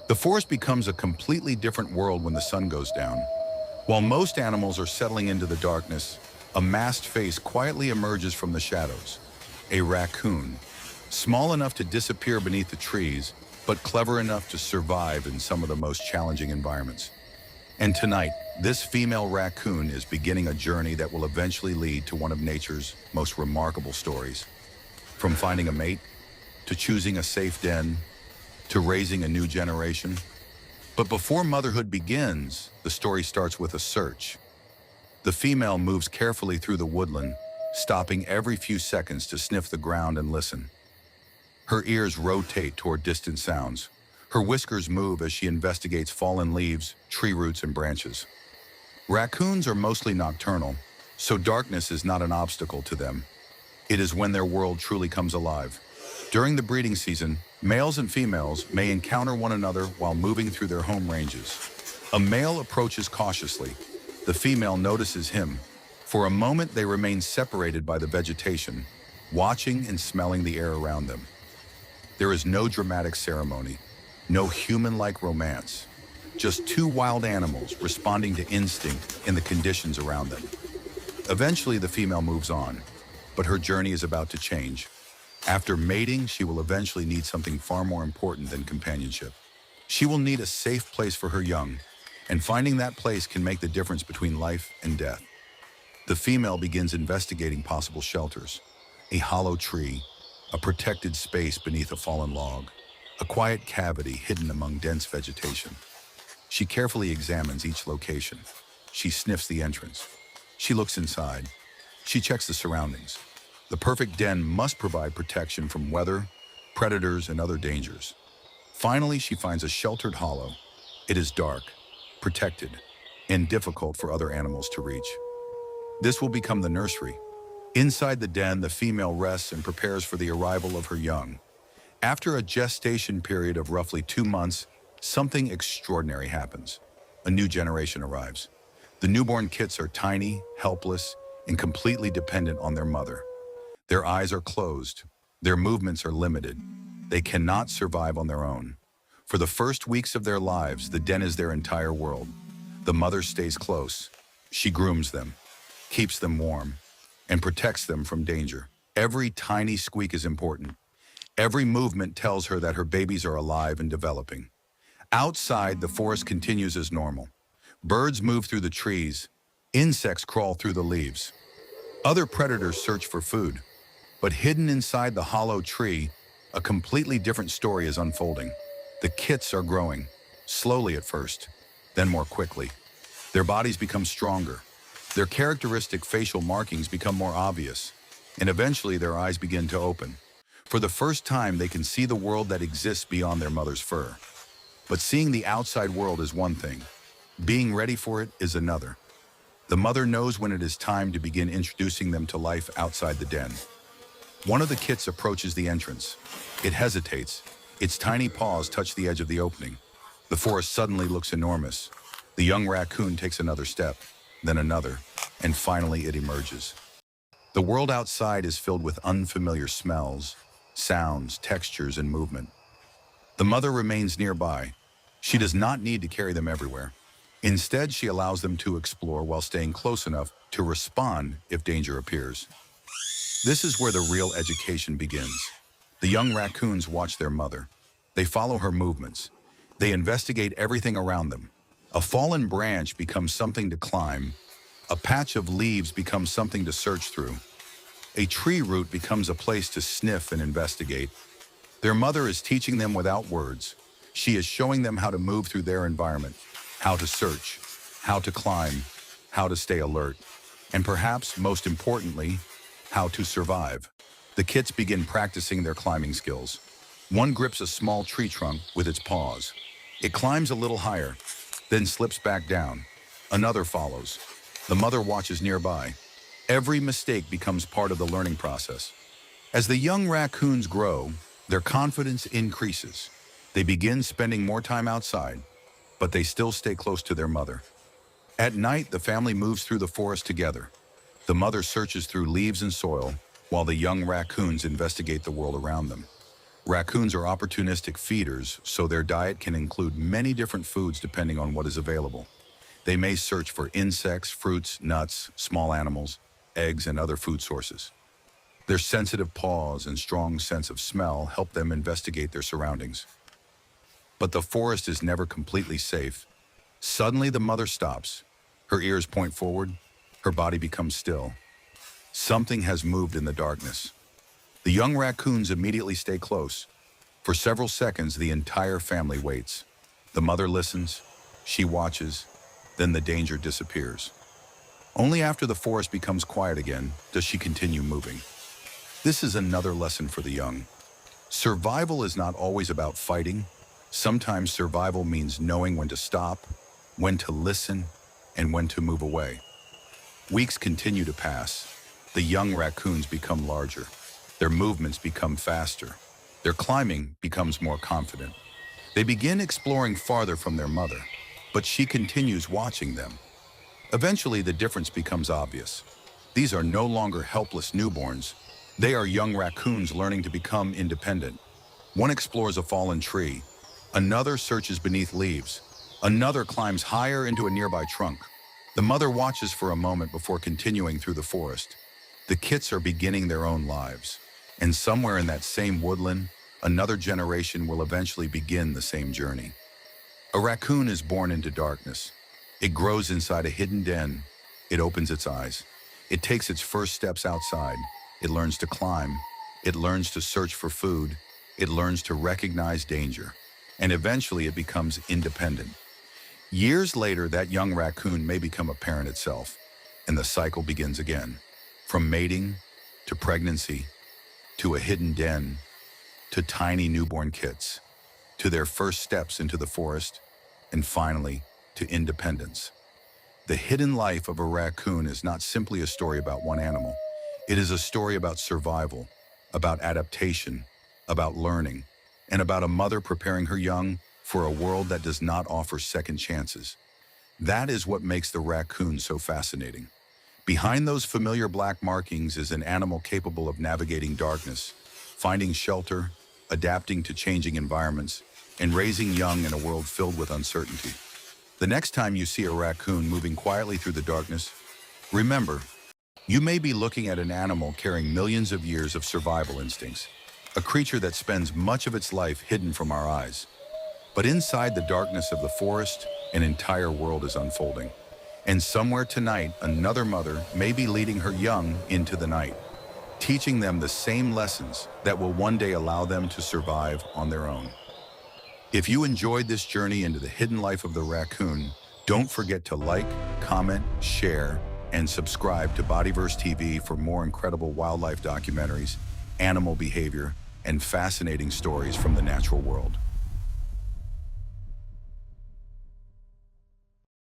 The forest becomes a completely different world when the sun goes down. While most animals are settling into the darkness, a masked face quietly emerges from the shadows. A raccoon, small enough to disappear beneath the trees, but clever enough to survive in some of the most challenging environments. And tonight, this female raccoon is beginning a journey that will eventually lead to one of nature's most remarkable stories. From finding a mate, to choosing a safe den, to raising a new generation. But before motherhood begins, the story starts with a search. The female moves carefully through the woodland, stopping every few seconds to sniff the ground and listen. Her ears rotate toward distant sounds. Her whiskers move as she investigates fallen leaves, tree roots, and branches. Raccoons are mostly nocturnal, so darkness is not an obstacle to them. It is when their world truly comes alive. During the breeding season, males and females may encounter one another while moving through their home ranges. A male approaches cautiously. The female notices him. For a moment, they remain separated by the vegetation, watching and smelling the air around them. There is no dramatic ceremony, no human-like romance, just two wild animals responding to instinct in the conditions around them. Eventually, the female moves on, but her journey is about to change. After mating, she will eventually need something far more important than companionship. She will need a safe place for her young, and finding that place can make the difference between life and death. The female begins investigating possible shelters: a hollow tree, a protected space beneath a fallen log, a quiet cavity hidden among dense vegetation. She carefully examines each location. She sniffs the entrance. She looks inside. She checks the surroundings. The perfect den must provide protection from weather, predators, and other dangers. Finally, she finds a sheltered hollow. It is dark, protected, and difficult for other animals to reach. This will become the nursery. Inside the den, the female rests and prepares for the arrival of her young. After a gestation period of roughly 2 months, something extraordinary happens. A new generation arrives. The newborn kits are tiny, helpless, and completely dependent on their mother. Their eyes are closed. Their movements are limited. They cannot survive on their own. For the first weeks of their lives, the den is their entire world. The mother stays close. She grooms them, keeps them warm, and protects them from danger. Every tiny squeak is important. Every movement tells her that her babies are alive and developing. Outside, the forest continues as normal. Birds move through the trees. Insects crawl through the leaves. Other predators search for food. But hidden inside the hollow tree, a completely different story is unfolding. The kits are growing, slowly at first, then more quickly. Their bodies become stronger. Their characteristic facial markings become more obvious, and eventually their eyes begin to open. For the first time, they can see the world that exists beyond their mother's fur. But seeing the outside world is one thing. Being ready for it is another. The mother knows when it is time to begin introducing them to life outside the den. One of the kits approaches the entrance. It hesitates. Its tiny paws touch the edge of the opening. The forest suddenly looks enormous. The young raccoon takes another step, then another, and finally it emerges. The world outside is filled with unfamiliar smells, sounds, textures, and movement. The mother remains nearby. She does not need to carry them everywhere. Instead, she allows them to explore while staying close enough to respond if danger appears. This is where the real education begins. The young raccoons watch their mother. They follow her movements. They investigate everything around them. A fallen branch becomes something to climb. A patch of leaves becomes something to search through. A tree root becomes a place to sniff and investigate. Their mother is teaching them without words. She is showing them how to move through their environment, how to search, how to climb, how to stay alert, and perhaps most importantly, how to survive. The kits begin practicing their climbing skills. One grips a small tree trunk with its paws. It climbs a little higher, then slips back down. Another follows. The mother watches nearby. Every mistake becomes part of the learning process. As the young raccoons grow, their confidence increases. They begin spending more time outside, but they still stay close to their mother. At night, the family moves through the forest together. The mother searches through leaves and soil, while the young raccoons investigate the world around them. Raccoons are opportunistic feeders, so their diet can include many different foods depending on what is available. They may search for insects, fruits, nuts, small animals, eggs, and other food sources. Their sensitive paws and strong sense of smell help them investigate their surroundings. But the forest is never completely safe. Suddenly the mother stops. Her ears point forward. Her body becomes still. Something has moved in the darkness. The young raccoons immediately stay close. For several seconds, the entire family waits. The mother listens. She watches. Then the danger disappears. Only after the forest becomes quiet again does she continue moving. This is another lesson for the young. Survival is not always about fighting. Sometimes survival means knowing when to stop, when to listen, and when to move away. Weeks continue to pass. The young raccoons become larger. Their movements become faster. Their climbing becomes more confident. They begin exploring farther from their mother, but she continues watching them. Eventually, the difference becomes obvious. These are no longer helpless newborns. They are young raccoons learning to become independent. One explores a fallen tree. Another searches beneath leaves. Another climbs higher into a nearby trunk. The mother watches for a moment before continuing through the forest. The kits are beginning their own lives. And somewhere in that same woodland, another generation will eventually begin the same journey. A raccoon is born into darkness. It grows inside a hidden den. It opens its eyes. It takes its first steps outside. It learns to climb. It learns to search for food. It learns to recognize danger. And eventually it becomes independent. Years later, that young raccoon may become a parent itself, and the cycle begins again. From mating, to pregnancy, to a hidden den, to tiny newborn kits, to their first steps into the forest, and finally, to independence. The hidden life of a raccoon is not simply a story about one animal. It is a story about survival, about adaptation, about learning, and about a mother preparing her young for a world that does not offer second chances. That is what makes the raccoon so fascinating. Behind those familiar black markings is an animal capable of navigating darkness, finding shelter, adapting to changing environments, and raising young in a world filled with uncertainty. The next time you see a raccoon moving quietly through the darkness, remember, you may be looking at an animal carrying millions of years of survival instincts, a creature that spends much of its life hidden from our eyes. But inside the darkness of the forest, an entire world is unfolding. And somewhere tonight, another mother may be leading her young into the night, teaching them the same lessons that will one day allow them to survive on their own. If you enjoyed this journey into the hidden life of the raccoon, don't forget to like, comment, share, and subscribe to Bodyverse TV for more incredible wildlife documentaries, animal behavior, and fascinating stories from the natural world.